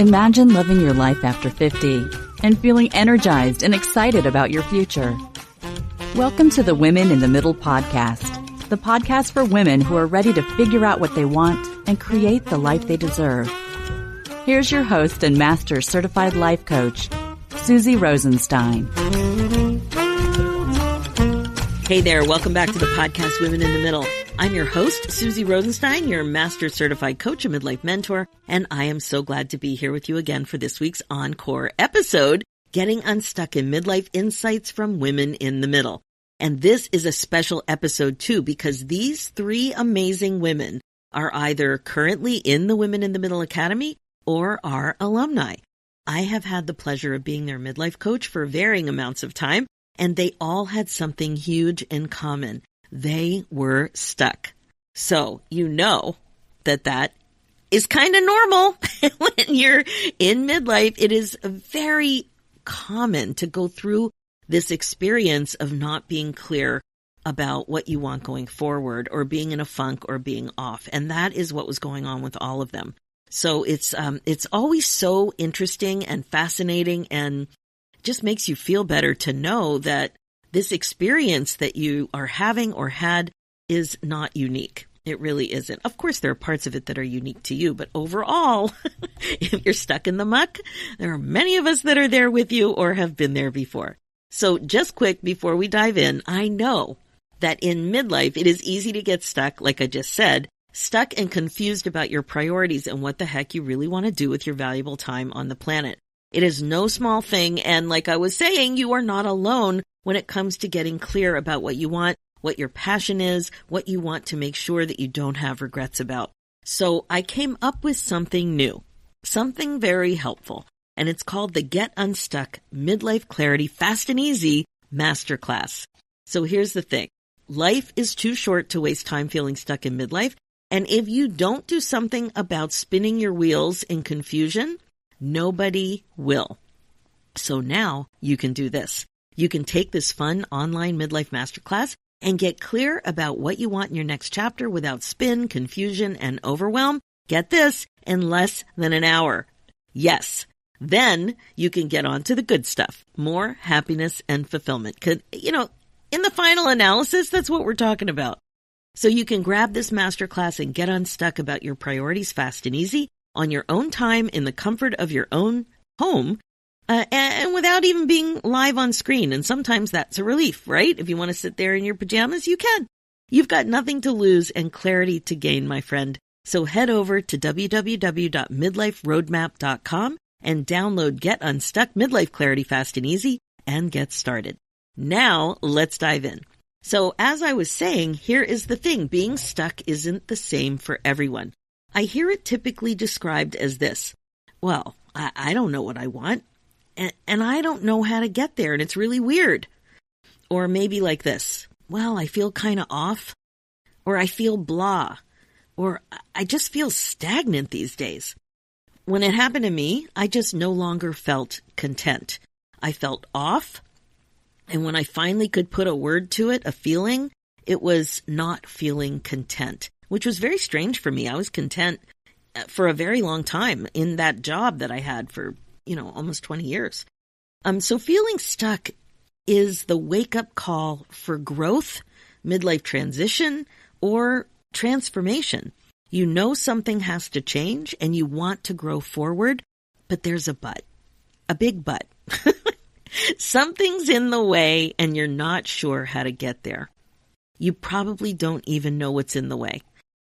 Imagine living your life after 50 and feeling energized and excited about your future. Welcome to the Women in the Middle podcast, the podcast for women who are ready to figure out what they want and create the life they deserve. Here's your host and master certified life coach, Susie Rosenstein. Hey there, welcome back to the podcast Women in the Middle. I'm your host, Susie Rosenstein, your master certified coach and midlife mentor, and I am so glad to be here with you again for this week's ENCORE episode, Getting Unstuck in Midlife Insights from Women in the Middle. And this is a special episode too, because these three amazing women are either currently in the Women in the Middle Academy or are alumni. I have had the pleasure of being their midlife coach for varying amounts of time, and they all had something huge in common. They were stuck. So you know that is kind of normal when you're in midlife. It is very common to go through this experience of not being clear about what you want going forward, or being in a funk, or being off. And that is what was going on with all of them. So it's always so interesting and fascinating, and just makes you feel better to know that this experience that you are having or had is not unique. It really isn't. Of course, there are parts of it that are unique to you, but overall, if you're stuck in the muck, there are many of us that are there with you or have been there before. So just quick before we dive in, I know that in midlife, it is easy to get stuck, like I just said, stuck and confused about your priorities and what the heck you really want to do with your valuable time on the planet. It is no small thing, and like I was saying, you are not alone when it comes to getting clear about what you want, what your passion is, what you want to make sure that you don't have regrets about. So I came up with something new, something very helpful, and it's called the Get Unstuck Midlife Clarity Fast and Easy Masterclass. So here's the thing. Life is too short to waste time feeling stuck in midlife, and if you don't do something about spinning your wheels in confusion, nobody will. So now you can do this. You can take this fun online midlife masterclass and get clear about what you want in your next chapter without spin, confusion, and overwhelm. Get this, in less than an hour. Yes. Then you can get on to the good stuff. More happiness and fulfillment. In the final analysis, that's what we're talking about. So you can grab this masterclass and get unstuck about your priorities fast and easy on your own time in the comfort of your own home, and without even being live on screen. And sometimes that's a relief, right? If you want to sit there in your pajamas, you can. You've got nothing to lose and clarity to gain, my friend. So head over to www.midliferoadmap.com and download Get Unstuck Midlife Clarity Fast and Easy and get started. Now let's dive in. So as I was saying, here is the thing. Being stuck isn't the same for everyone. I hear it typically described as this. Well, I don't know what I want, and I don't know how to get there, and it's really weird. Or maybe like this. Well, I feel kind of off, or I feel blah, or I just feel stagnant these days. When it happened to me, I just no longer felt content. I felt off, and when I finally could put a word to it, a feeling, it was not feeling content, which was very strange for me. I was content for a very long time in that job that I had for, almost 20 years. So feeling stuck is the wake-up call for growth, midlife transition, or transformation. You know something has to change and you want to grow forward, but there's a but. A big but. Something's in the way and you're not sure how to get there. You probably don't even know what's in the way.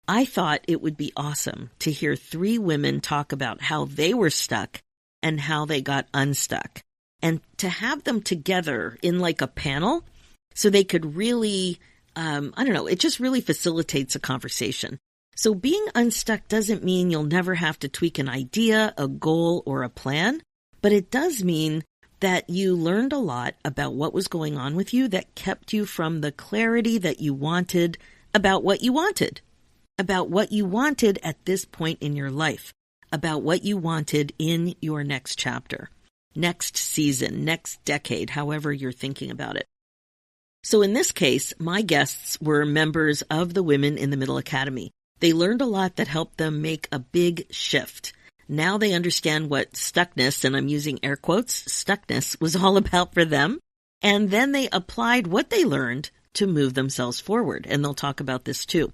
I thought it would be awesome to hear three women talk about how they were stuck and how they got unstuck, and to have them together in like a panel so they could really, it just really facilitates a conversation. So being unstuck doesn't mean you'll never have to tweak an idea, a goal, or a plan, but it does mean that you learned a lot about what was going on with you that kept you from the clarity that you wanted about what you wanted at this point in your life, about what you wanted in your next chapter, next season, next decade, however you're thinking about it. So in this case, my guests were members of the Women in the Middle Academy. They learned a lot that helped them make a big shift. Now they understand what stuckness, and I'm using air quotes, stuckness was all about for them. And then they applied what they learned to move themselves forward. And they'll talk about this too.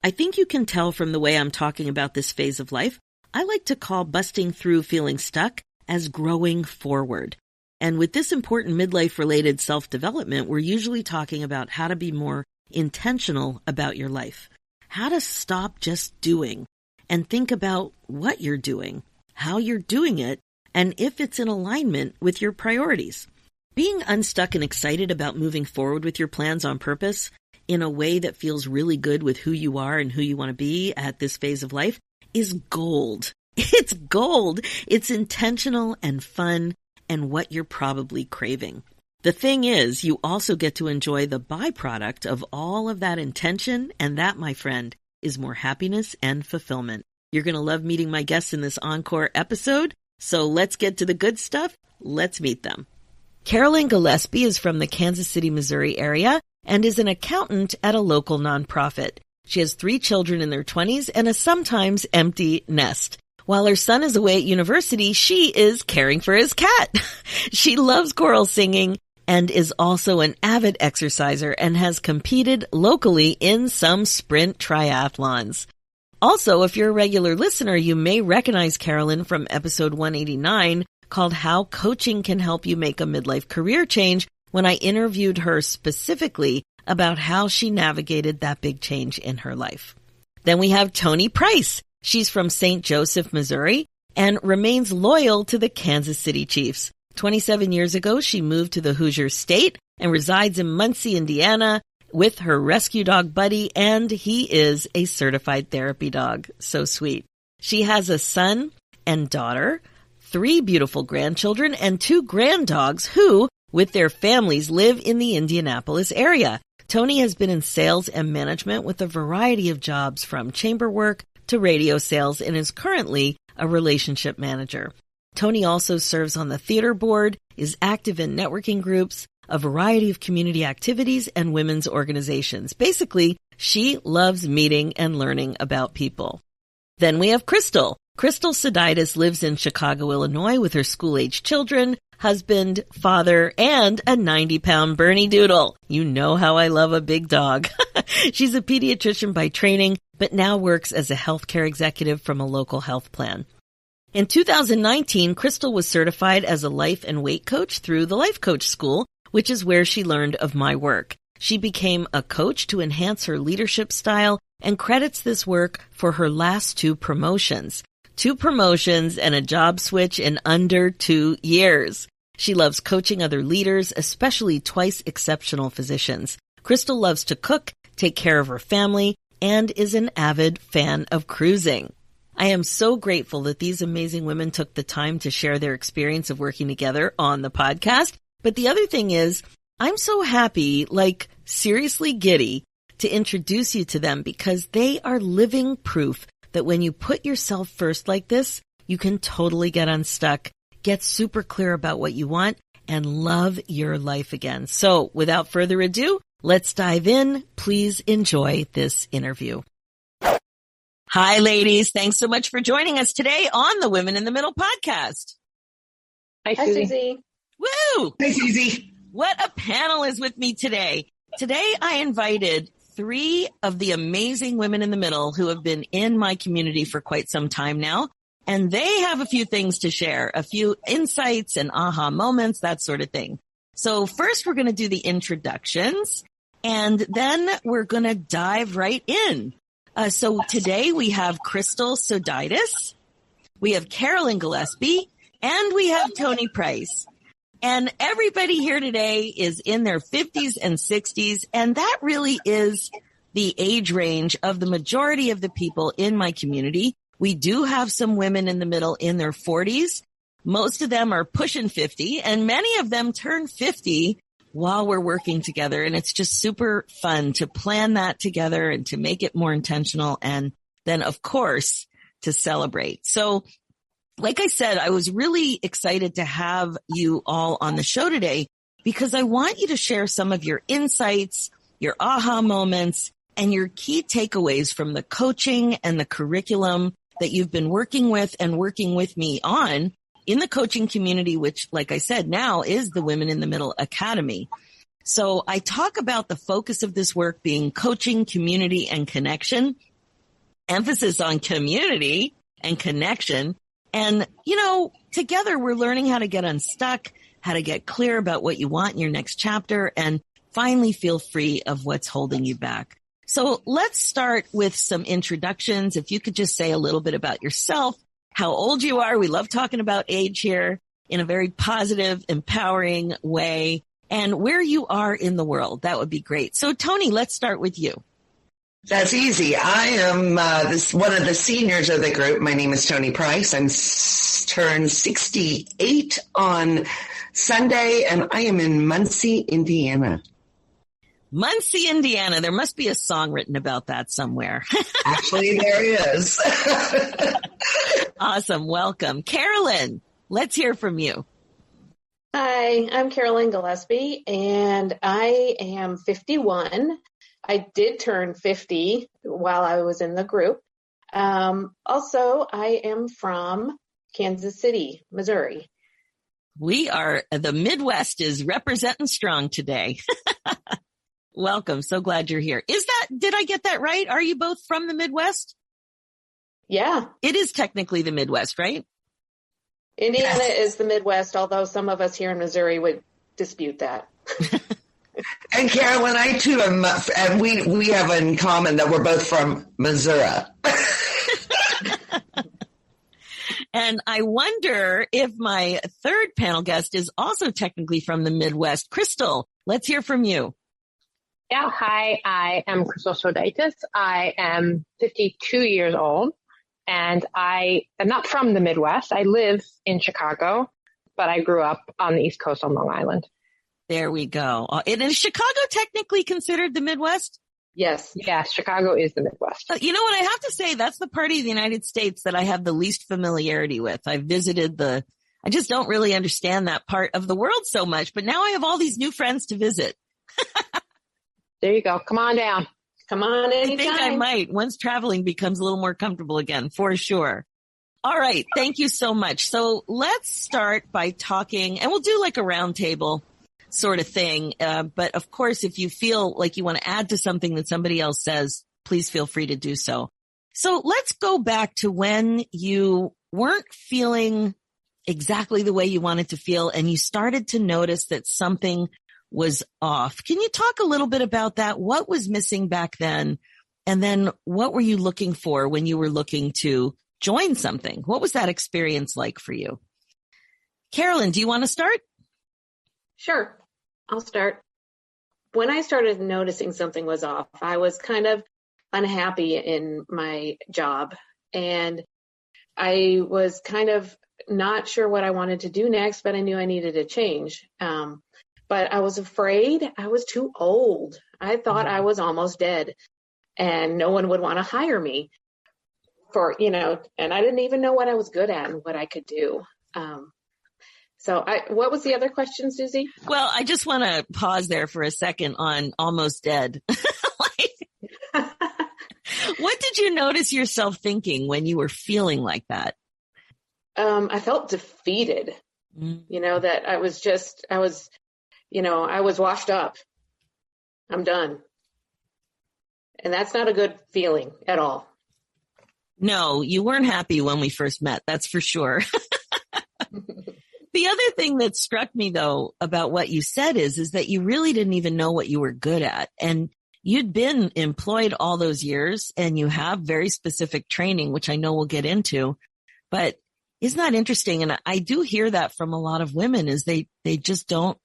I think you can tell from the way I'm talking about this phase of life, I like to call busting through feeling stuck as growing forward. And with this important midlife-related self-development, we're usually talking about how to be more intentional about your life, how to stop just doing and think about what you're doing, how you're doing it, and if it's in alignment with your priorities. Being unstuck and excited about moving forward with your plans on purpose in a way that feels really good with who you are and who you want to be at this phase of life is gold. It's gold. It's intentional and fun and what you're probably craving. The thing is, you also get to enjoy the byproduct of all of that intention, and that, my friend, is more happiness and fulfillment. You're going to love meeting my guests in this Encore episode, so let's get to the good stuff. Let's meet them. Carolyn Gillespie is from the Kansas City, Missouri area and is an accountant at a local nonprofit. She has 3 children in their 20s and a sometimes empty nest. While her son is away at university, she is caring for his cat. She loves choral singing and is also an avid exerciser and has competed locally in some sprint triathlons. Also, if you're a regular listener, you may recognize Carolyn from episode 189 called How Coaching Can Help You Make a Midlife Career Change, when I interviewed her specifically about how she navigated that big change in her life. Then we have Toni Price. She's from St. Joseph, Missouri, and remains loyal to the Kansas City Chiefs. 27 years ago, she moved to the Hoosier State and resides in Muncie, Indiana, with her rescue dog Buddy, and he is a certified therapy dog. So sweet. She has a son and daughter, 3 beautiful grandchildren, and 2 granddogs who, with their families, live in the Indianapolis area. Toni has been in sales and management with a variety of jobs from chamber work to radio sales and is currently a relationship manager. Toni also serves on the theater board, is active in networking groups, a variety of community activities, and women's organizations. Basically, she loves meeting and learning about people. Then we have Crystal. Crystal Soditis lives in Chicago, Illinois with her school-age children, husband, father, and a 90-pound Bernie Doodle. You know how I love a big dog. She's a pediatrician by training, but now works as a healthcare executive from a local health plan. In 2019, Crystal was certified as a life and weight coach through the Life Coach School, which is where she learned of my work. She became a coach to enhance her leadership style and credits this work for her last 2 promotions. 2 promotions and a job switch in under 2 years. She loves coaching other leaders, especially twice exceptional physicians. Crystal loves to cook, take care of her family, and is an avid fan of cruising. I am so grateful that these amazing women took the time to share their experience of working together on the podcast. But the other thing is, I'm so happy, like seriously giddy, to introduce you to them because they are living proof that when you put yourself first like this, you can totally get unstuck, get super clear about what you want, and love your life again. So without further ado, let's dive in. Please enjoy this interview. Hi, ladies. Thanks so much for joining us today on the Women in the Middle podcast. Hi, Susie. Woo! Hey, Susie. What a panel is with me today. Today, I invited 3 of the amazing women in the middle who have been in my community for quite some time now. And they have a few things to share, a few insights and aha moments, that sort of thing. So first, we're going to do the introductions, and then we're going to dive right in. So today we have Crystal Soditis, we have Carolyn Gillespie, and we have Toni Price. And everybody here today is in their 50s and 60s, and that really is the age range of the majority of the people in my community. We do have some women in the middle in their 40s. Most of them are pushing 50, and many of them turn 50 while we're working together. And it's just super fun to plan that together and to make it more intentional. And then, of course, to celebrate. So like I said, I was really excited to have you all on the show today because I want you to share some of your insights, your aha moments, and your key takeaways from the coaching and the curriculum that you've been working with and working with me on in the coaching community, which, like I said, now is the Women in the Middle Academy. So I talk about the focus of this work being coaching, community, and connection, emphasis on community and connection. And, together we're learning how to get unstuck, how to get clear about what you want in your next chapter, and finally feel free of what's holding you back. So let's start with some introductions. If you could just say a little bit about yourself, how old you are. We love talking about age here in a very positive, empowering way, and where you are in the world. That would be great. So Tony, let's start with you. That's easy. I am one of the seniors of the group. My name is Tony Price. I'm turned 68 on Sunday, and I am in Muncie, Indiana. Muncie, Indiana. There must be a song written about that somewhere. Actually, there is. Awesome. Welcome. Carolyn, let's hear from you. Hi, I'm Carolyn Gillespie, and I am 51. I did turn 50 while I was in the group. Also, I am from Kansas City, Missouri. The Midwest is representing strong today. Welcome. So glad you're here. Did I get that right? Are you both from the Midwest? Yeah. It is technically the Midwest, right? Indiana is the Midwest, although some of us here in Missouri would dispute that. And Carolyn, I too am, and we have in common that we're both from Missouri. And I wonder if my third panel guest is also technically from the Midwest. Crystal, let's hear from you. Yeah, hi, I am Crystal Sodaitis. I am 52 years old, and I am not from the Midwest. I live in Chicago, but I grew up on the East Coast on Long Island. There we go. And is Chicago technically considered the Midwest? Yes. Yes, Chicago is the Midwest. You know what? I have to say that's the part of the United States that I have the least familiarity with. I've visited I just don't really understand that part of the world so much, but now I have all these new friends to visit. There you go. Come on down. Come on anytime. I think I might once traveling becomes a little more comfortable again, for sure. All right. Thank you so much. So let's start by talking, and we'll do like a round table sort of thing. But of course, if you feel like you want to add to something that somebody else says, please feel free to do so. So let's go back to when you weren't feeling exactly the way you wanted to feel and you started to notice that something was off. Can you talk a little bit about that? What was missing back then? And then what were you looking for when you were looking to join something? What was that experience like for you? Carolyn, do you want to start? Sure. I'll start. When I started noticing something was off, I was kind of unhappy in my job, and I was kind of not sure what I wanted to do next, but I knew I needed a change. But I was afraid I was too old. I thought I was almost dead and no one would want to hire me and I didn't even know what I was good at and what I could do. What was the other question, Susie? Well, I just want to pause there for a second on almost dead. What did you notice yourself thinking when you were feeling like that? I felt defeated, that I was washed up. I'm done. And that's not a good feeling at all. No, you weren't happy when we first met. That's for sure. The other thing that struck me, though, about what you said is that you really didn't even know what you were good at. And you'd been employed all those years and you have very specific training, which I know we'll get into. But isn't that interesting? And I do hear that from a lot of women is they just don't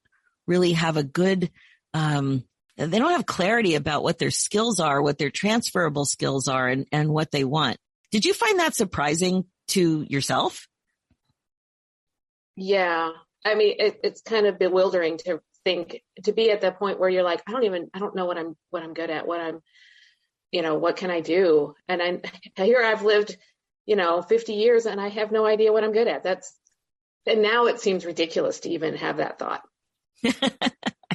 really have a good, they don't have clarity about what their skills are, what their transferable skills are, and what they want. Did you find that surprising to yourself? Yeah. I mean, it's kind of bewildering to be at that point where you're like, I don't know what I'm good at, what can I do? And here I've lived, 50 years and I have no idea what I'm good at. And now it seems ridiculous to even have that thought. I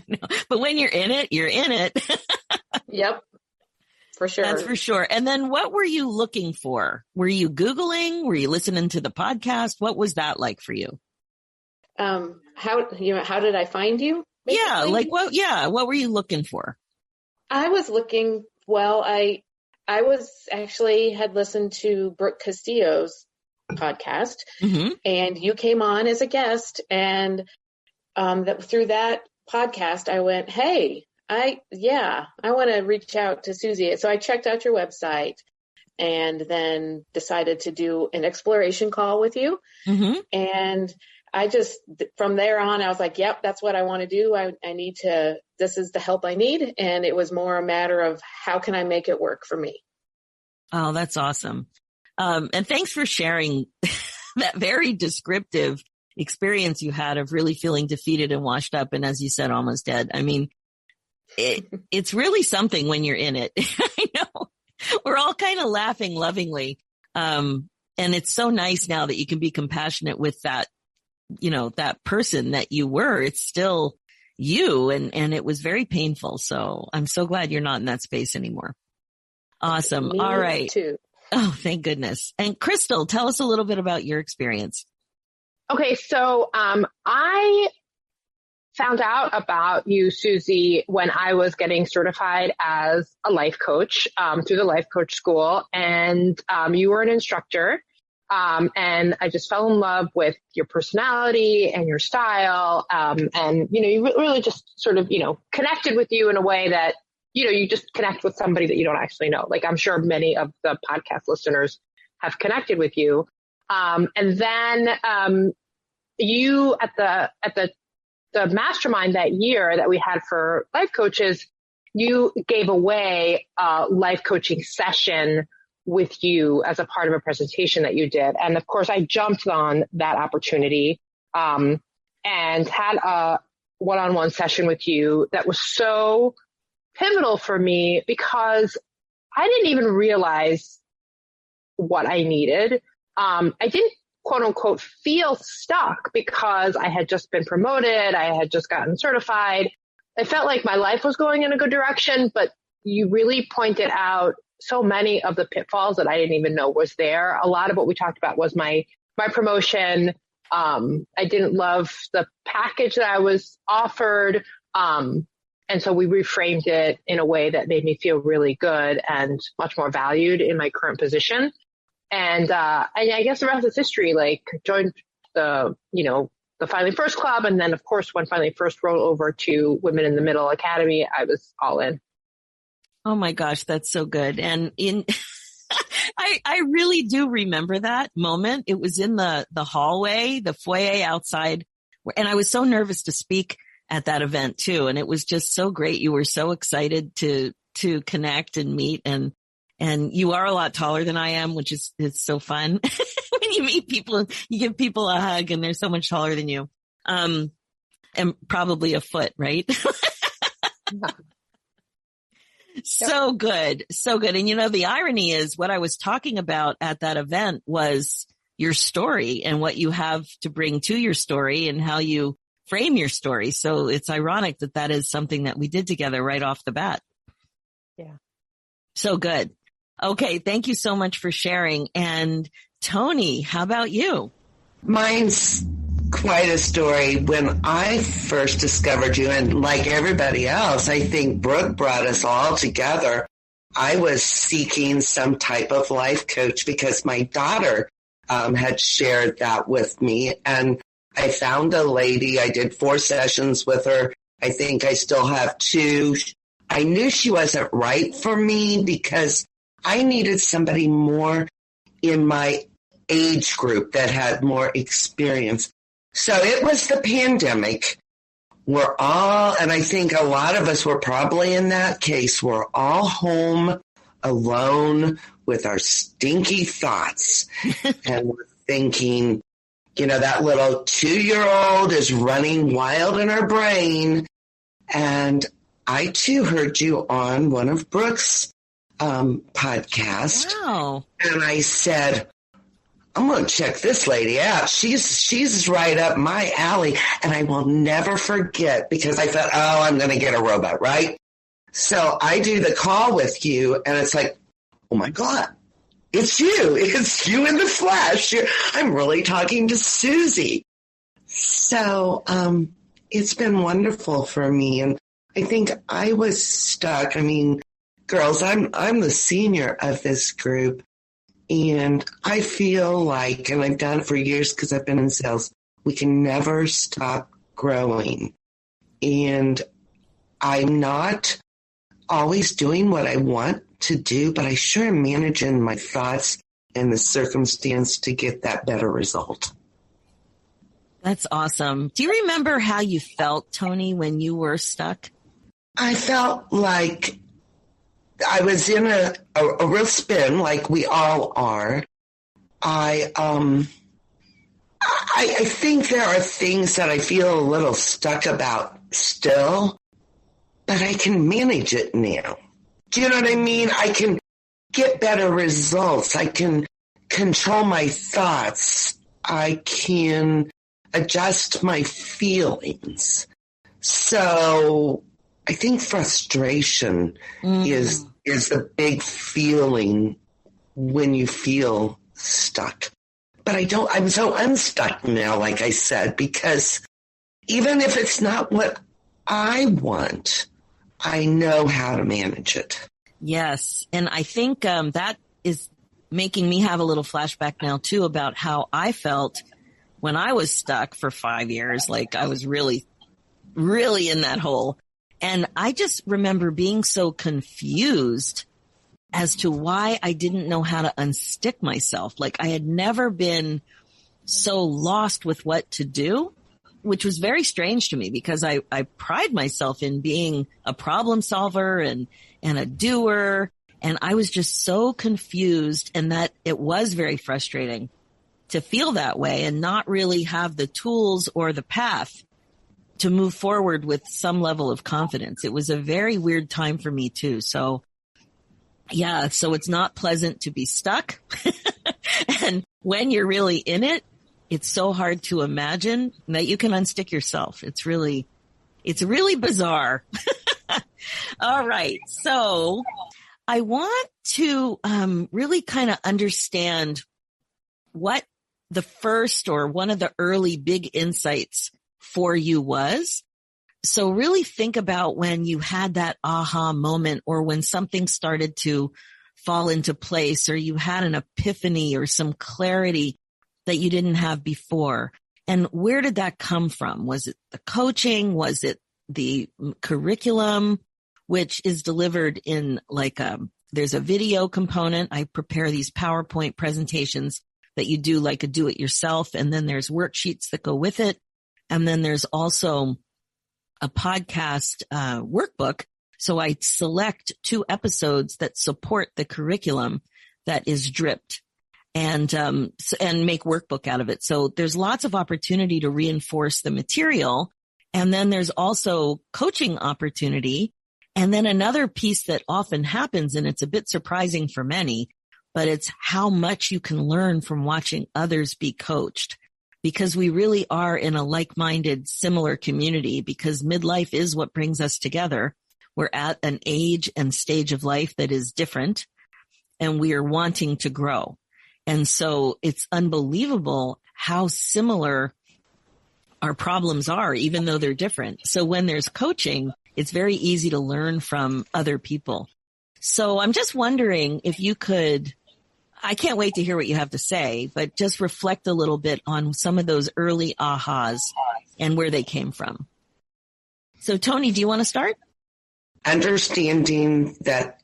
know. But when you're in it, you're in it. Yep. for sure. That's for sure. And then what were you looking for? Were you Googling? Were you listening to the podcast? What was that like for you? How did I find you? Basically? What were you looking for? I was looking, I was actually had listened to Brooke Castillo's podcast, and you came on as a guest, and through that podcast, I went, hey, I want to reach out to Susie. So I checked out your website and then decided to do an exploration call with you. And I just, from there on, I was like, yep, that's what I want to do. This is the help I need. And it was more a matter of how can I make it work for me? Oh, that's awesome. And thanks for sharing that very descriptive experience you had of really feeling defeated and washed up. And as you said, almost dead. I mean, it's really something when you're in it. I know we're all kind of laughing lovingly. And it's so nice now that you can be compassionate with that, that person that you were. It's still you. And it was very painful. So I'm so glad you're not in that space anymore. Awesome. Me all right. Too. Oh, thank goodness. And Crystal, tell us a little bit about your experience. Okay. So, I found out about you, Susie, when I was getting certified as a life coach, through the life coach school. And, you were an instructor. And I just fell in love with your personality and your style. And, you really just sort of, connected with you in a way that, you just connect with somebody that you don't actually know. Like I'm sure many of the podcast listeners have connected with you. And then, you at the mastermind that year that we had for life coaches, you gave away a life coaching session with you as a part of a presentation that you did. And of course I jumped on that opportunity, and had a one-on-one session with you that was so pivotal for me because I didn't even realize what I needed. I didn't quote unquote feel stuck because I had just been promoted. I had just gotten certified. I felt like my life was going in a good direction, but you really pointed out so many of the pitfalls that I didn't even know was there. A lot of what we talked about was my promotion. I didn't love the package that I was offered. And so we reframed it in a way that made me feel really good and much more valued in my current position. And I guess the rest is history, like joined the Finally First Club. And then of course, when Finally First rolled over to Women in the Middle Academy, I was all in. Oh my gosh, that's so good. And I really do remember that moment. It was in the hallway, the foyer outside. And I was so nervous to speak at that event too. And it was just so great. You were so excited to connect and meet. And you are a lot taller than I am, which is, it's so fun when you meet people, you give people a hug and they're so much taller than you. And probably a foot, right? So good. So good. And the irony is what I was talking about at that event was your story and what you have to bring to your story and how you frame your story. So it's ironic that is something that we did together right off the bat. Yeah. So good. Okay. Thank you so much for sharing. And Tony, how about you? Mine's quite a story. When I first discovered you, and like everybody else, I think Brooke brought us all together. I was seeking some type of life coach because my daughter had shared that with me. And I found a lady. I did 4 sessions with her. I think I still have 2. I knew she wasn't right for me because I needed somebody more in my age group that had more experience. So it was the pandemic. We're all, and I think a lot of us were probably in that case, we're all home alone with our stinky thoughts. And we're thinking, that little 2-year-old is running wild in her brain. And I too heard you on one of Brooke's podcasts. Wow. And I said, I'm going to check this lady out. She's right up my alley. And I will never forget because I thought, I'm going to get a robot, right? So I do the call with you, and it's like, oh my God, it's you. It's you in the flesh. I'm really talking to Susie. So it's been wonderful for me. And I think I was stuck. I mean, girls, I'm the senior of this group. And I feel like, and I've done it for years because I've been in sales, we can never stop growing. And I'm not always doing what I want to do, but I sure am managing my thoughts and the circumstance to get that better result. That's awesome. Do you remember how you felt, Tony, when you were stuck? I felt like I was in a real spin, like we all are. I think there are things that I feel a little stuck about still, but I can manage it now. Do you know what I mean? I can get better results. I can control my thoughts. I can adjust my feelings. So I think frustration is the big feeling when you feel stuck. But I'm so unstuck now, like I said, because even if it's not what I want, I know how to manage it. Yes. And I think that is making me have a little flashback now, too, about how I felt when I was stuck for 5 years. Like I was really, really in that hole. And I just remember being so confused as to why I didn't know how to unstick myself. Like I had never been so lost with what to do, which was very strange to me because I pride myself in being a problem solver and a doer. And I was just so confused, and that it was very frustrating to feel that way and not really have the tools or the path to move forward with some level of confidence. It was a very weird time for me too. So yeah, so it's not pleasant to be stuck. And when you're really in it, it's so hard to imagine that you can unstick yourself. It's really bizarre. All right. So I want to really kind of understand what the first or one of the early big insights for you was. So really think about when you had that aha moment, or when something started to fall into place, or you had an epiphany or some clarity that you didn't have before. And where did that come from? Was it the coaching? Was it the curriculum, which is delivered in there's a video component. I prepare these PowerPoint presentations that you do like a do-it-yourself, and then there's worksheets that go with it. And then there's also a podcast workbook. So I select 2 episodes that support the curriculum that is dripped, and make workbook out of it. So there's lots of opportunity to reinforce the material. And then there's also coaching opportunity. And then another piece that often happens, and it's a bit surprising for many, but it's how much you can learn from watching others be coached. Because we really are in a like-minded, similar community, because midlife is what brings us together. We're at an age and stage of life that is different, and we are wanting to grow. And so it's unbelievable how similar our problems are, even though they're different. So when there's coaching, it's very easy to learn from other people. So I'm just wondering if you could, I can't wait to hear what you have to say, but just reflect a little bit on some of those early ahas and where they came from. So Tony, do you want to start? Understanding that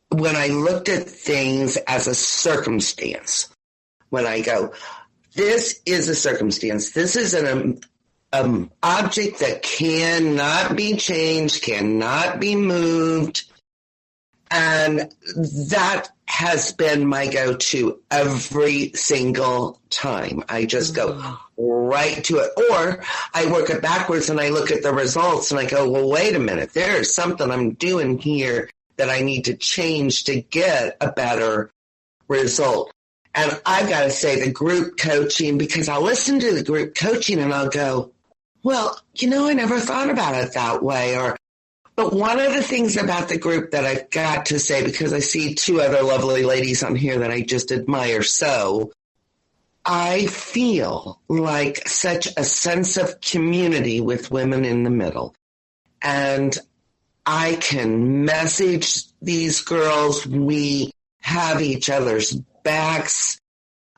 when I looked at things as a circumstance, when I go, this is a circumstance, this is an object that cannot be changed, cannot be moved, and that has been my go-to every single time. I just go right to it. Or I work it backwards and I look at the results and I go, well, wait a minute, there's something I'm doing here that I need to change to get a better result. And I've got to say the group coaching, because I'll listen to the group coaching and I'll go, well, I never thought about it that way. But one of the things about the group that I've got to say, because I see two other lovely ladies on here that I just admire so, I feel like such a sense of community with women in the middle. And I can message these girls. We have each other's backs.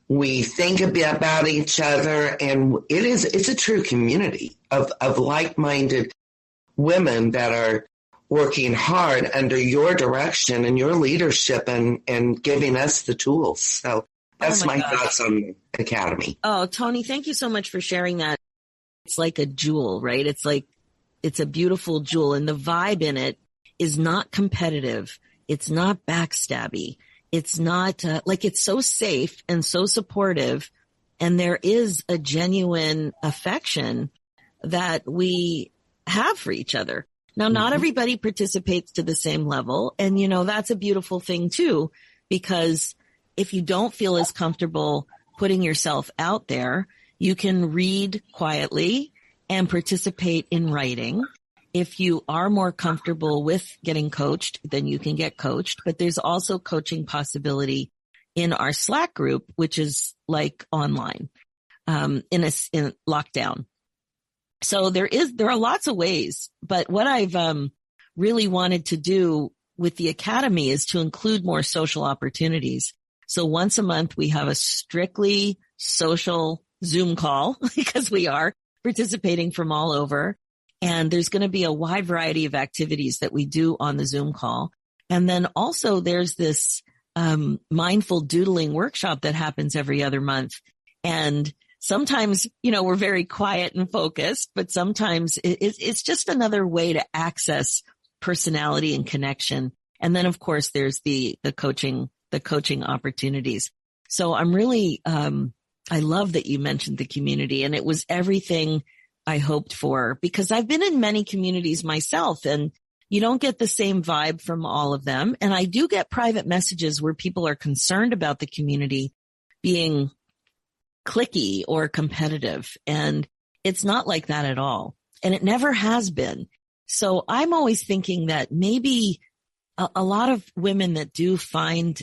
We think about each other. And it's a true community of like-minded women that are working hard under your direction and your leadership and giving us the tools. So that's my thoughts on the Academy. Oh, Tony, thank you so much for sharing that. It's like a jewel, right? It's a beautiful jewel, and the vibe in it is not competitive. It's not backstabby. It's not it's so safe and so supportive. And there is a genuine affection that we have for each other. Now, not everybody participates to the same level. And, that's a beautiful thing too, because if you don't feel as comfortable putting yourself out there, you can read quietly and participate in writing. If you are more comfortable with getting coached, then you can get coached. But there's also coaching possibility in our Slack group, which is like online, in lockdown. So there are lots of ways, but what I've really wanted to do with the Academy is to include more social opportunities. So once a month, we have a strictly social Zoom call because we are participating from all over. And there's going to be a wide variety of activities that we do on the Zoom call. And then also there's this mindful doodling workshop that happens every other month. And sometimes, we're very quiet and focused, but sometimes it's just another way to access personality and connection. And then, of course, there's the coaching opportunities. So I'm really, I love that you mentioned the community, and it was everything I hoped for, because I've been in many communities myself, and you don't get the same vibe from all of them. And I do get private messages where people are concerned about the community being cliquey or competitive. And it's not like that at all. And it never has been. So I'm always thinking that maybe a lot of women that do find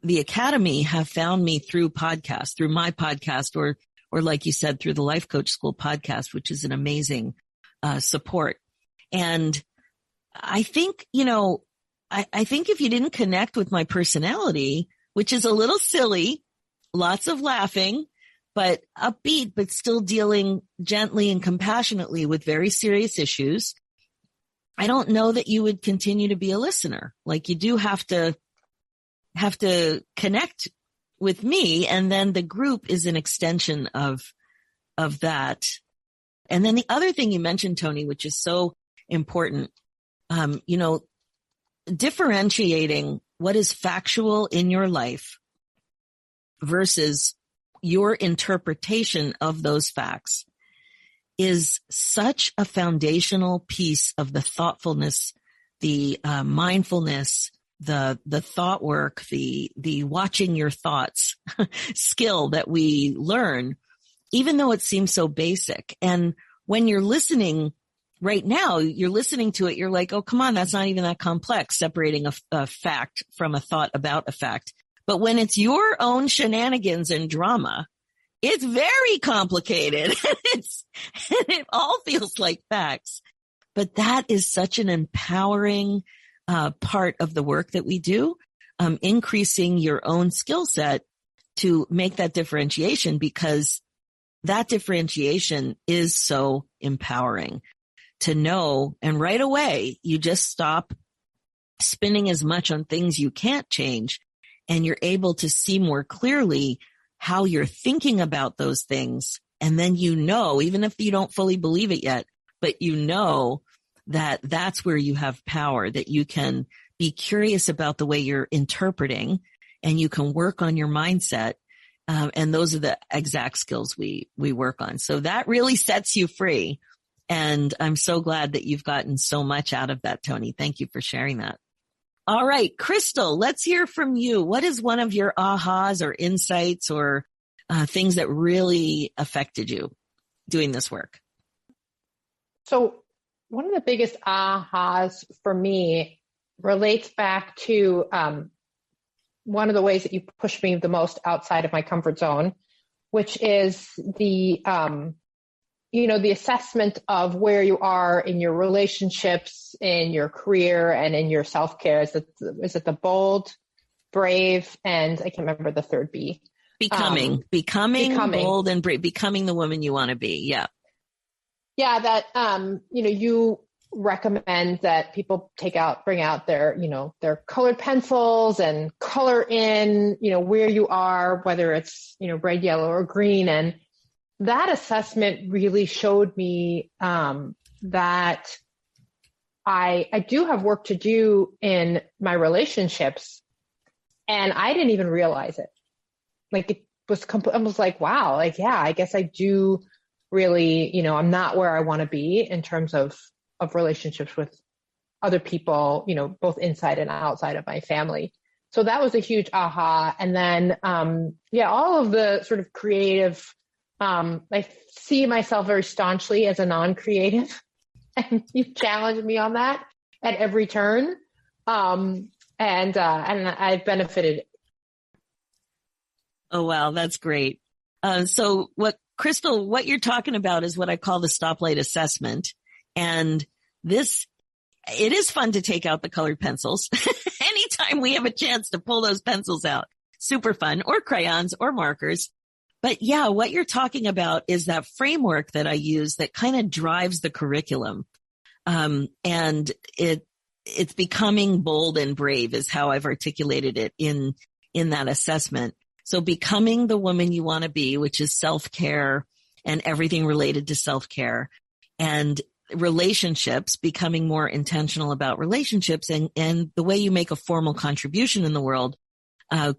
the Academy have found me through podcasts, through my podcast, or like you said, through the Life Coach School podcast, which is an amazing support. And I think, I think if you didn't connect with my personality, which is a little silly, lots of laughing, but upbeat, but still dealing gently and compassionately with very serious issues, I don't know that you would continue to be a listener. Like, you do have to connect with me, and then the group is an extension of that. And then the other thing you mentioned, Tony, which is so important, differentiating what is factual in your life versus your interpretation of those facts is such a foundational piece of the thoughtfulness, the mindfulness, the thought work, the watching your thoughts skill that we learn, even though it seems so basic. And when you're listening right now, you're listening to it, you're like, oh, come on, that's not even that complex, separating a fact from a thought about a fact. But when it's your own shenanigans and drama, it's very complicated. It all feels like facts. But that is such an empowering part of the work that we do, increasing your own skill set to make that differentiation, because that differentiation is so empowering to know. And right away, you just stop spinning as much on things you can't change, and you're able to see more clearly how you're thinking about those things. And then even if you don't fully believe it yet, but that that's where you have power, that you can be curious about the way you're interpreting, and you can work on your mindset. And those are the exact skills we work on. So that really sets you free. And I'm so glad that you've gotten so much out of that, Tony. Thank you for sharing that. All right, Crystal, let's hear from you. What is one of your ahas or insights or things that really affected you doing this work? So one of the biggest ahas for me relates back to one of the ways that you push me the most outside of my comfort zone, which is the the assessment of where you are in your relationships, in your career, and in your self-care. Is it the bold, brave, and I can't remember the third B? Becoming bold and brave, becoming the woman you want to be. Yeah. Yeah. That, you recommend that people bring out their colored pencils and color in, where you are, whether it's, red, yellow, or green. And that assessment really showed me that I do have work to do in my relationships, and I didn't even realize it. Like it was I was like, wow, like, yeah, I guess I do really, I'm not where I want to be in terms of relationships with other people, both inside and outside of my family. So that was a huge aha. And then, all of the sort of creative, I see myself very staunchly as a non-creative, and you challenged me on that at every turn. And I've benefited. Oh, wow. That's great. So Crystal, what you're talking about is what I call the stoplight assessment. And it is fun to take out the colored pencils. Anytime we have a chance to pull those pencils out, super fun, or crayons or markers. But yeah, what you're talking about is that framework that I use that kind of drives the curriculum. And it's becoming bold and brave is how I've articulated it in that assessment. So becoming the woman you want to be, which is self-care and everything related to self-care, and relationships, becoming more intentional about relationships and the way you make a formal contribution in the world,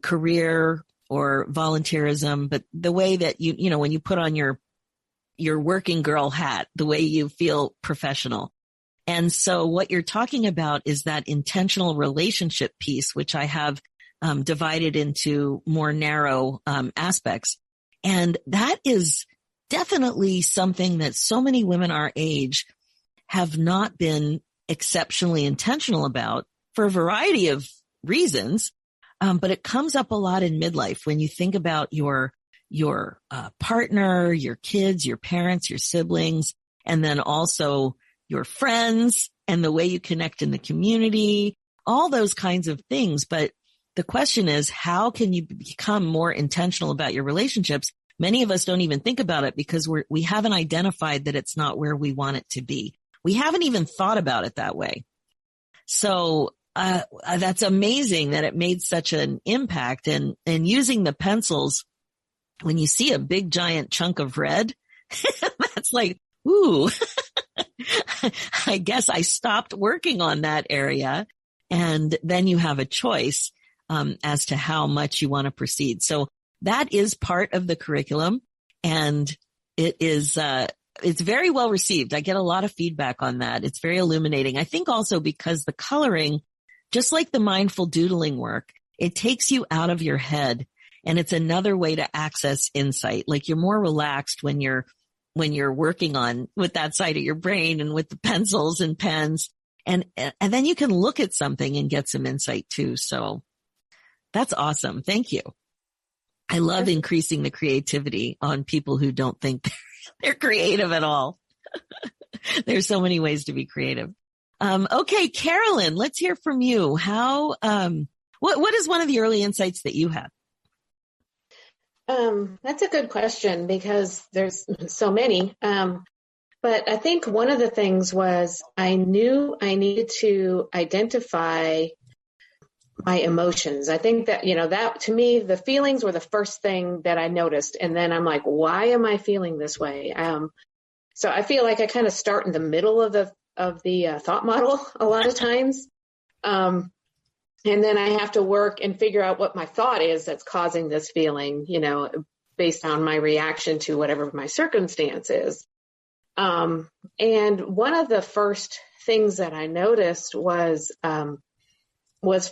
career or volunteerism, but the way that when you put on your working girl hat, the way you feel professional. And so what you're talking about is that intentional relationship piece, which I have divided into more narrow aspects. And that is definitely something that so many women our age have not been exceptionally intentional about for a variety of reasons. But it comes up a lot in midlife when you think about your partner, your kids, your parents, your siblings, and then also your friends and the way you connect in the community, all those kinds of things. But the question is, how can you become more intentional about your relationships? Many of us don't even think about it because we haven't identified that it's not where we want it to be. We haven't even thought about it that way. So that's amazing that it made such an impact. And using the pencils, when you see a big giant chunk of red, that's like, ooh, I guess I stopped working on that area. And then you have a choice as to how much you want to proceed. So that is part of the curriculum, and it is it's very well received. I get a lot of feedback on that. It's very illuminating. I think also because the coloring, just like the mindful doodling work, it takes you out of your head, and it's another way to access insight. Like you're more relaxed when you're working on with that side of your brain and with the pencils and pens, and then you can look at something and get some insight too. So that's awesome. Thank you. I love increasing the creativity on people who don't think they're creative at all. There's so many ways to be creative. Okay, Carolyn, let's hear from you. How, what is one of the early insights that you had? That's a good question because there's so many. But I think one of the things was I knew I needed to identify my emotions. I think that, that to me, the feelings were the first thing that I noticed. And then I'm like, why am I feeling this way? So I feel like I kind of start in the middle of the thought model a lot of times. And then I have to work and figure out what my thought is that's causing this feeling, based on my reaction to whatever my circumstance is. And one of the first things that I noticed was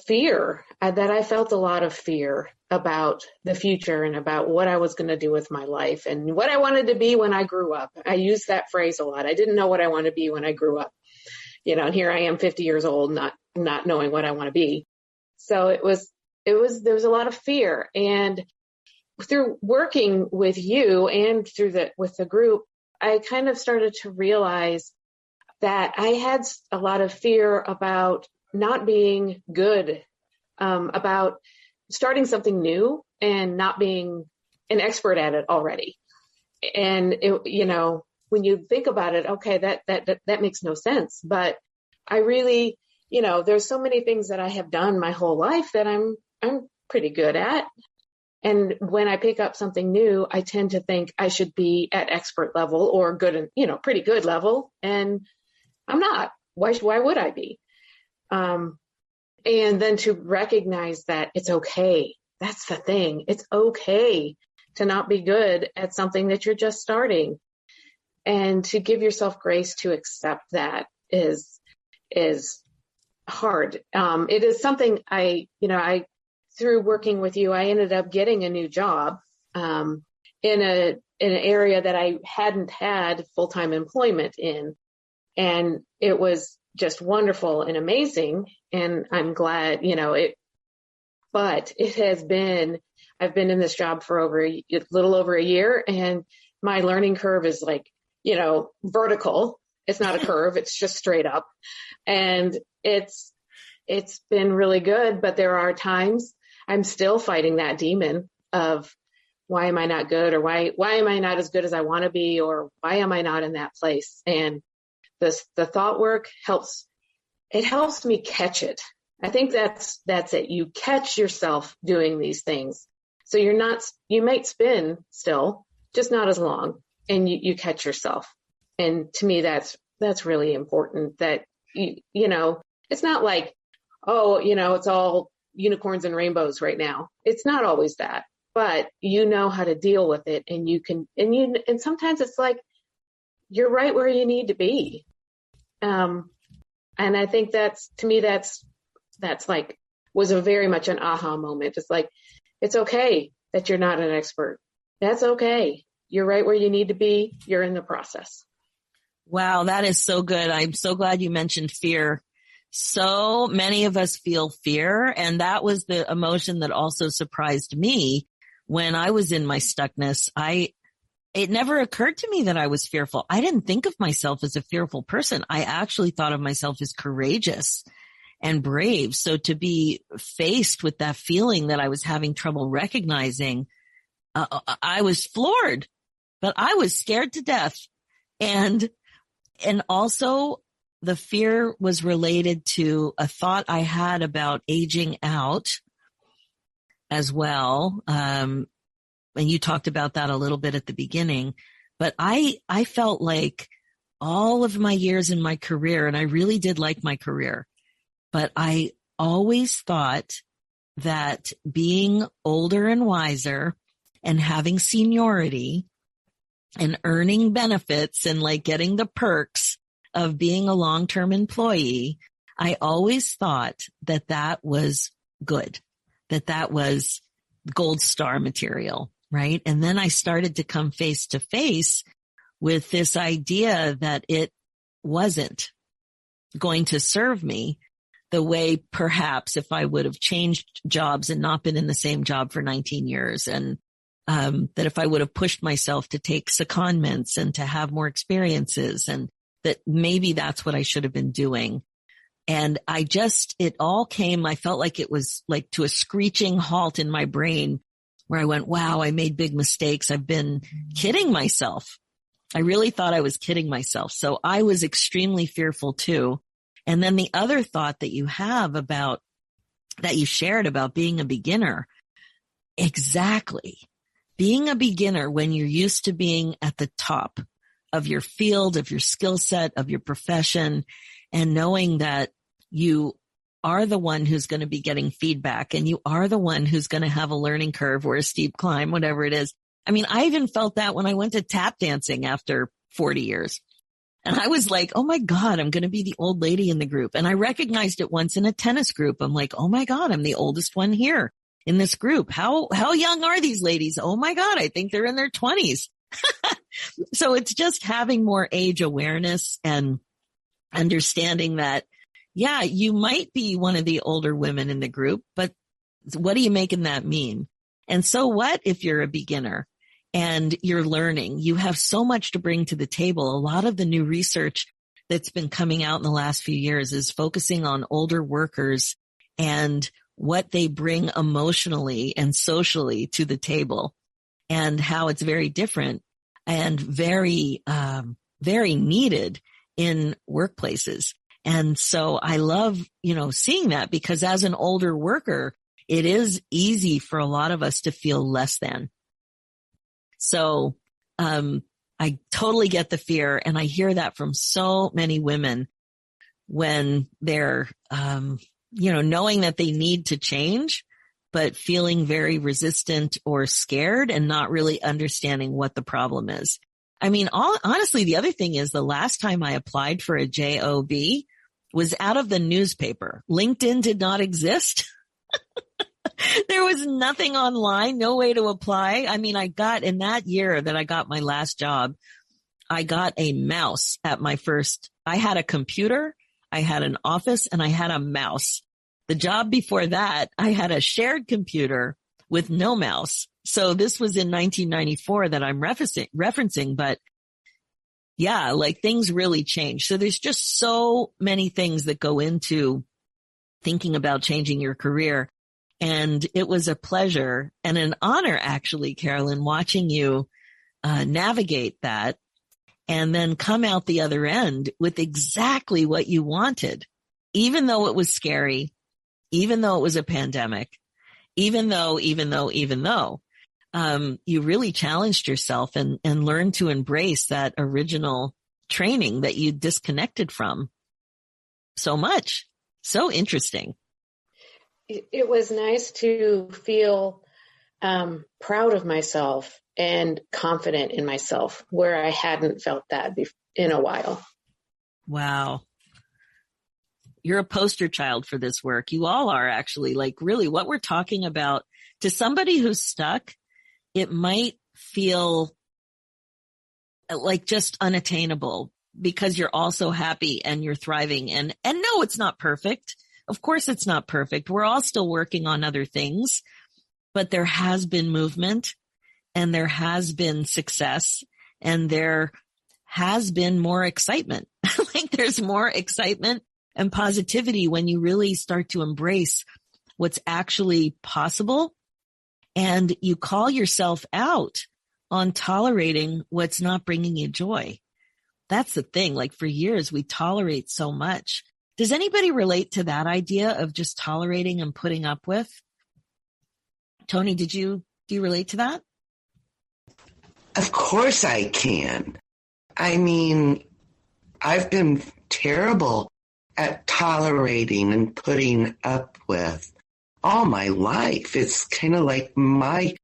fear, that I felt a lot of fear about the future and about what I was going to do with my life and what I wanted to be when I grew up. I use that phrase a lot. I didn't know what I wanted to be when I grew up. and here I am 50 years old, not knowing what I want to be. So there was a lot of fear. And through working with you and with the group, I kind of started to realize that I had a lot of fear about not being good, about starting something new and not being an expert at it already. And when you think about it, okay, that makes no sense. But I really, there's so many things that I have done my whole life that I'm pretty good at. And when I pick up something new, I tend to think I should be at expert level or good, and pretty good level. And I'm not. Why would I be? And then to recognize that it's okay. That's the thing. It's okay to not be good at something that you're just starting. And to give yourself grace to accept that is hard. It is something through working with you, I ended up getting a new job in an area that I hadn't had full-time employment in. And it was just wonderful and amazing. And I'm glad, but I've been in this job for a little over a year, and my learning curve is vertical. It's not a curve. It's just straight up. And it's been really good, but there are times I'm still fighting that demon of why am I not good, or why am I not as good as I want to be, or why am I not in that place? And the thought work helps me catch it. I think that's it. You catch yourself doing these things. So you might spin still, just not as long, and you catch yourself. And to me, that's really important, that, it's not like, it's all unicorns and rainbows right now. It's not always that, but you know how to deal with it, and and sometimes it's like, you're right where you need to be. And I think that's was a very much an aha moment. It's like, it's okay that you're not an expert. That's okay. You're right where you need to be. You're in the process. Wow, that is so good. I'm so glad you mentioned fear. So many of us feel fear, and that was the emotion that also surprised me when I was in my stuckness. It never occurred to me that I was fearful. I didn't think of myself as a fearful person. I actually thought of myself as courageous and brave. So to be faced with that feeling that I was having trouble recognizing, I was floored, but I was scared to death. And also the fear was related to a thought I had about aging out as well. And you talked about that a little bit at the beginning, but I felt like all of my years in my career, and I really did like my career, but I always thought that being older and wiser and having seniority and earning benefits and getting the perks of being a long-term employee, I always thought that was good, that was gold star material, right? And then I started to come face to face with this idea that it wasn't going to serve me the way perhaps if I would have changed jobs and not been in the same job for 19 years. And that if I would have pushed myself to take secondments and to have more experiences, and that maybe that's what I should have been doing. And it all came, I felt like it was like to a screeching halt in my brain where I went, wow, I made big mistakes. I've been kidding myself. I really thought I was kidding myself. So I was extremely fearful too. And then the other thought that you shared about being a beginner, exactly. Being a beginner when you're used to being at the top of your field, of your skill set, of your profession, and knowing that you are the one who's going to be getting feedback, and you are the one who's going to have a learning curve or a steep climb, whatever it is. I mean, I even felt that when I went to tap dancing after 40 years. And I was like, oh my God, I'm going to be the old lady in the group. And I recognized it once in a tennis group. I'm like, oh my God, I'm the oldest one here in this group. How young are these ladies? Oh my God, I think they're in their 20s. So it's just having more age awareness and understanding that, yeah, you might be one of the older women in the group, but what are you making that mean? And so what if you're a beginner and you're learning? You have so much to bring to the table. A lot of the new research that's been coming out in the last few years is focusing on older workers and what they bring emotionally and socially to the table, and how it's very different and very, very needed in workplaces. And so I love, seeing that, because as an older worker, it is easy for a lot of us to feel less than. So, I totally get the fear. And I hear that from so many women when they're, knowing that they need to change, but feeling very resistant or scared and not really understanding what the problem is. I mean, honestly, the other thing is the last time I applied for a job was out of the newspaper. LinkedIn did not exist. There was nothing online, no way to apply. I mean, in that year that I got my last job, I got a mouse at my first. I had a computer, I had an office, and I had a mouse. The job before that, I had a shared computer with no mouse. So this was in 1994 that I'm referencing, but yeah, like things really changed. So there's just so many things that go into thinking about changing your career. And it was a pleasure and an honor, actually, Carolyn, watching you navigate that and then come out the other end with exactly what you wanted, even though it was scary, even though it was a pandemic, even though you really challenged yourself and learned to embrace that original training that you disconnected from so much. So interesting. It was nice to feel proud of myself and confident in myself, where I hadn't felt that in a while. Wow. You're a poster child for this work. You all are, actually. Like, really, what we're talking about, to somebody who's stuck, it might feel like just unattainable because you're also happy and you're thriving. And no, it's not perfect. Of course it's not perfect. We're all still working on other things, but there has been movement and there has been success and there has been more excitement. Like, there's more excitement and positivity when you really start to embrace what's actually possible and you call yourself out on tolerating what's not bringing you joy. That's the thing. Like, for years, we tolerate so much. Does anybody relate to that idea of just tolerating and putting up with? Tony, do you relate to that? Of course I can. I mean, I've been terrible at tolerating and putting up with all my life. It's kind of like my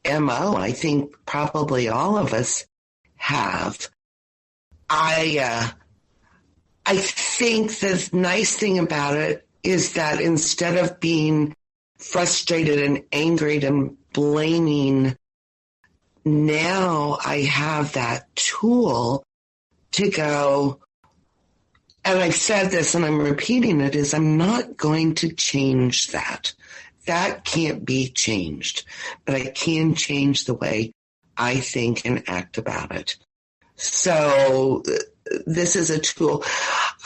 MO. I think probably all of us have. I think the nice thing about it is that instead of being frustrated and angry and blaming, now I have that tool to go, and I've said this and I'm repeating it, is I'm not going to change that. That can't be changed, but I can change the way I think and act about it. So this is a tool.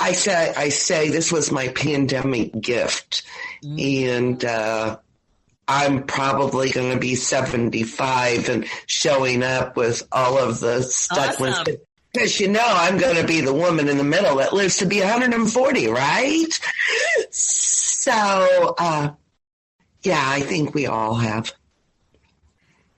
I say this was my pandemic gift, and I'm probably going to be 75 and showing up with all of the stuck Awesome. with. Because I'm going to be the woman in the middle that lives to be 140, right? So, yeah, I think we all have.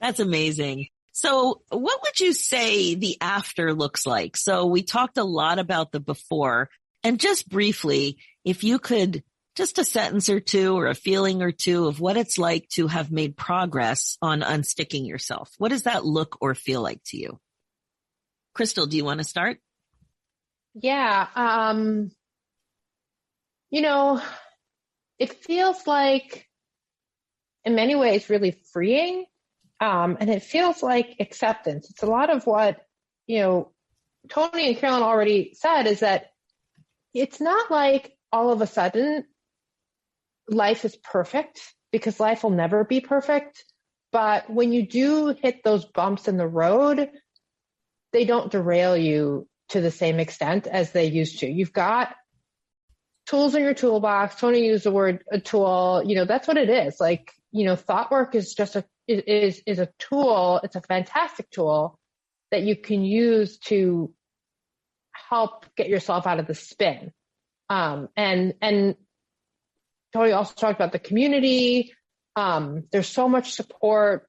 That's amazing. So what would you say the after looks like? So we talked a lot about the before, and just briefly, if you could, just a sentence or two or a feeling or two of what it's like to have made progress on unsticking yourself. What does that look or feel like to you? Crystal, do you want to start? Yeah. It feels like in many ways really freeing. And it feels like acceptance. It's a lot of what, Tony and Carolyn already said, is that it's not like all of a sudden life is perfect, because life will never be perfect. But when you do hit those bumps in the road, they don't derail you to the same extent as they used to. You've got tools in your toolbox. Tony used the word a tool. That's what it is. Like, thought work is just a tool. It's a fantastic tool that you can use to help get yourself out of the spin. And Tony also talked about the community. There's so much support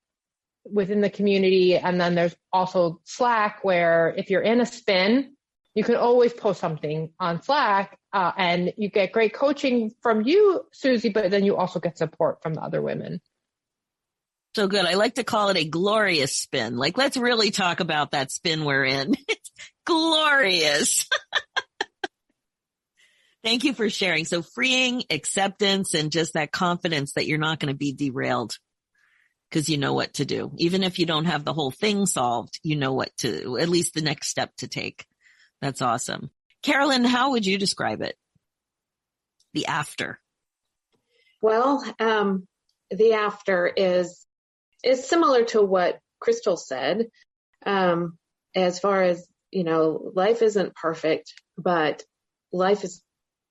within the community. And then there's also Slack, where if you're in a spin, you can always post something on Slack, and you get great coaching from you, Susie, but then you also get support from the other women. So good. I like to call it a glorious spin. Like, let's really talk about that spin we're in. It's glorious. Thank you for sharing. So freeing, acceptance, and just that confidence that you're not going to be derailed because you know what to do. Even if you don't have the whole thing solved, you know what to, at least the next step to take. That's awesome. Carolyn, how would you describe it? The after. Well, the after is similar to what Crystal said. As far as, life isn't perfect, but life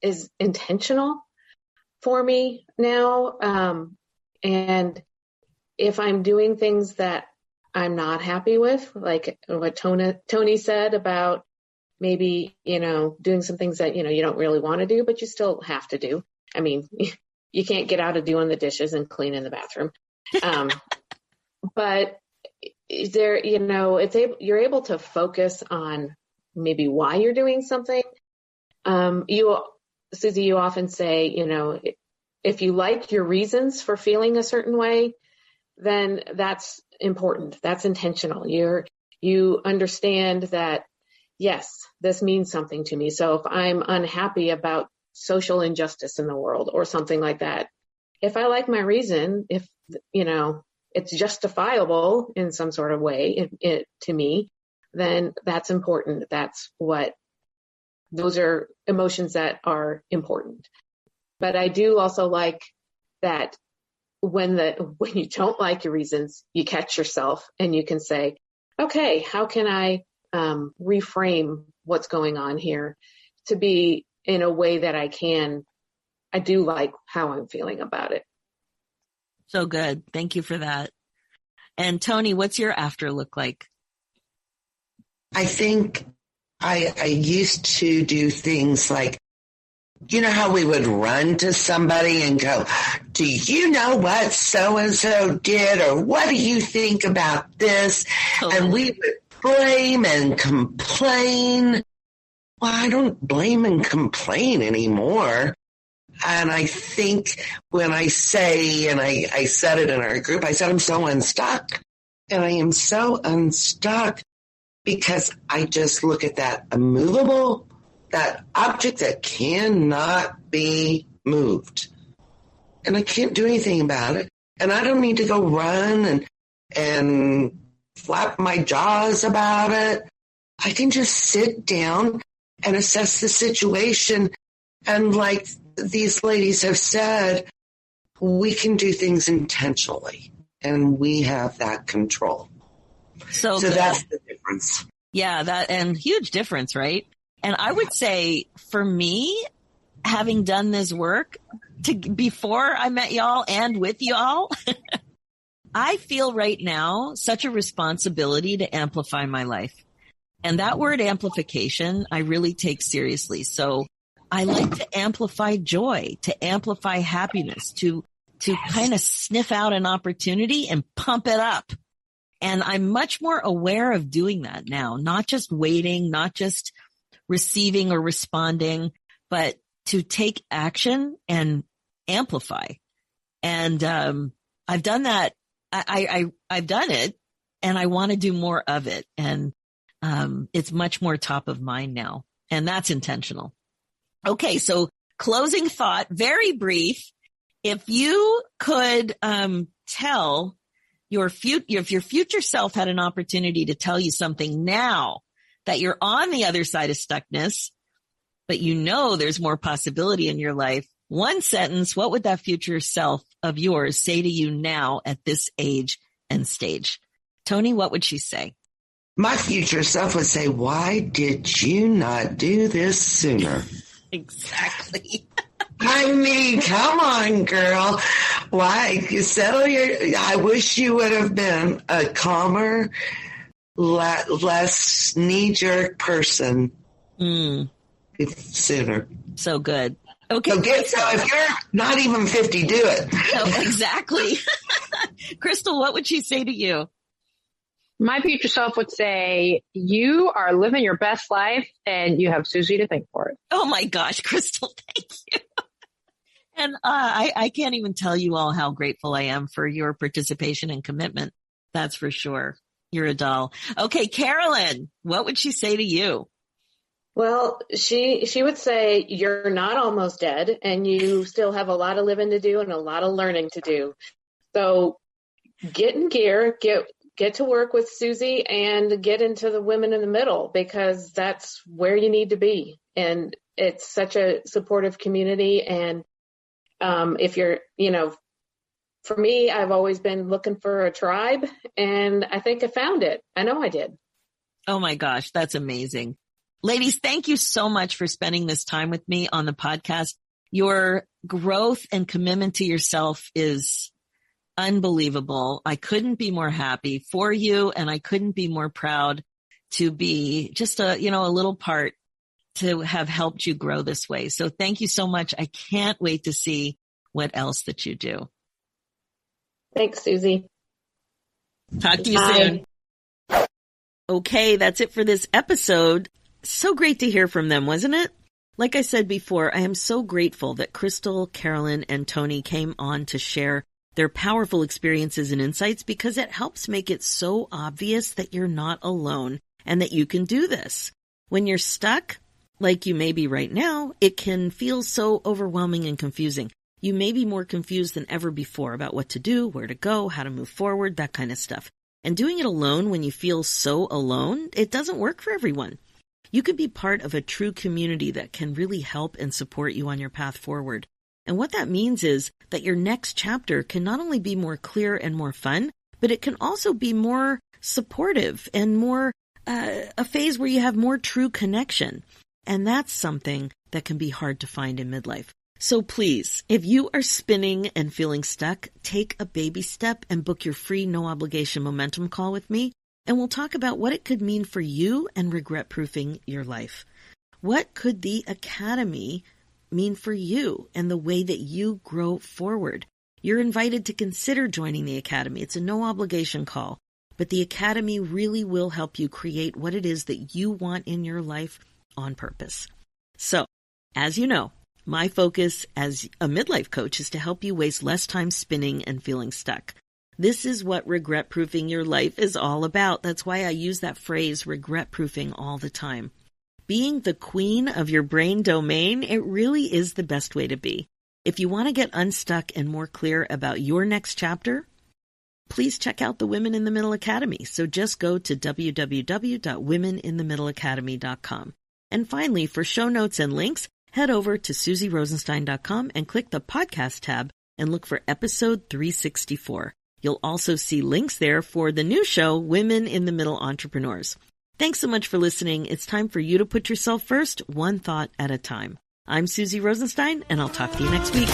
is intentional for me now. And if I'm doing things that I'm not happy with, like what Tony said about maybe, doing some things that, you don't really want to do, but you still have to do. I mean, you can't get out of doing the dishes and cleaning the bathroom. But there, you're able to focus on maybe why you're doing something. Susie, you often say, if you like your reasons for feeling a certain way, then that's important. That's intentional. You understand that, yes, this means something to me. So if I'm unhappy about social injustice in the world or something like that, if I like my reason, if, it's justifiable in some sort of way to me, then that's important. Those are emotions that are important. But I do also like that when you don't like your reasons, you catch yourself and you can say, okay, how can I reframe what's going on here to be in a way that I do like how I'm feeling about it. So good. Thank you for that. And Tony, what's your after look like? I think I used to do things like, how we would run to somebody and go, do you know what so-and-so did? Or what do you think about this? Totally. And we would blame and complain. Well, I don't blame and complain anymore. And I think when I say, and I said it in our group, I said, I'm so unstuck. And I am so unstuck because I just look at that immovable, that object that cannot be moved. And I can't do anything about it. And I don't need to go run and flap my jaws about it. I can just sit down and assess the situation. And like these ladies have said, we can do things intentionally and we have that control. So that's the difference. Yeah, and huge difference, right? And I would say for me, having done this work before I met y'all and with y'all, I feel right now such a responsibility to amplify my life. And that word amplification, I really take seriously. So I like to amplify joy, to amplify happiness, to kind of sniff out an opportunity and pump it up. And I'm much more aware of doing that now, not just waiting, not just receiving or responding, but to take action and amplify. And I've done that. I've done it and I want to do more of it. And it's much more top of mind now. And that's intentional. Okay. So closing thought, very brief. If you could tell if your future self had an opportunity to tell you something now that you're on the other side of stuckness, but you know there's more possibility in your life. One sentence, what would that future self of yours say to you now at this age and stage? Tony, what would she say? My future self would say, why did you not do this sooner? Exactly. I mean, come on, girl. Why? I wish you would have been a calmer, less knee-jerk person sooner. So good. Okay. So if you're not even 50, do it. No, exactly. Crystal, what would she say to you? My future self would say, you are living your best life and you have Susie to thank for it. Oh my gosh, Crystal, thank you. And I can't even tell you all how grateful I am for your participation and commitment. That's for sure. You're a doll. Okay, Carolyn, what would she say to you? Well, she would say, you're not almost dead and you still have a lot of living to do and a lot of learning to do. So get in gear, get to work with Susie and get into the women in the middle, because that's where you need to be. And it's such a supportive community. And if you're, for me, I've always been looking for a tribe, and I think I found it. I know I did. Oh my gosh, that's amazing. Ladies, thank you so much for spending this time with me on the podcast. Your growth and commitment to yourself is unbelievable. I couldn't be more happy for you, and I couldn't be more proud to be just a little part to have helped you grow this way. So thank you so much. I can't wait to see what else that you do. Thanks, Susie. Talk to you soon. Okay, that's it for this episode. So great to hear from them, wasn't it? Like I said before, I am so grateful that Crystal, Carolyn, and Tony came on to share their powerful experiences and insights, because it helps make it so obvious that you're not alone and that you can do this. When you're stuck, like you may be right now, it can feel so overwhelming and confusing. You may be more confused than ever before about what to do, where to go, how to move forward, that kind of stuff. And doing it alone when you feel so alone, it doesn't work for everyone. You could be part of a true community that can really help and support you on your path forward. And what that means is that your next chapter can not only be more clear and more fun, but it can also be more supportive and more a phase where you have more true connection. And that's something that can be hard to find in midlife. So please, if you are spinning and feeling stuck, take a baby step and book your free no obligation momentum call with me. And we'll talk about what it could mean for you and regret-proofing your life. What could the Academy mean for you and the way that you grow forward? You're invited to consider joining the Academy. It's a no-obligation call, but the Academy really will help you create what it is that you want in your life on purpose. So, as you know, my focus as a midlife coach is to help you waste less time spinning and feeling stuck. This is what regret-proofing your life is all about. That's why I use that phrase, regret-proofing, all the time. Being the queen of your brain domain, it really is the best way to be. If you want to get unstuck and more clear about your next chapter, please check out the Women in the Middle Academy. So just go to www.womeninthemiddleacademy.com. And finally, for show notes and links, head over to susierosenstein.com and click the podcast tab and look for episode 364. You'll also see links there for the new show, Women in the Middle Entrepreneurs. Thanks so much for listening. It's time for you to put yourself first, one thought at a time. I'm Susie Rosenstein, and I'll talk to you next week.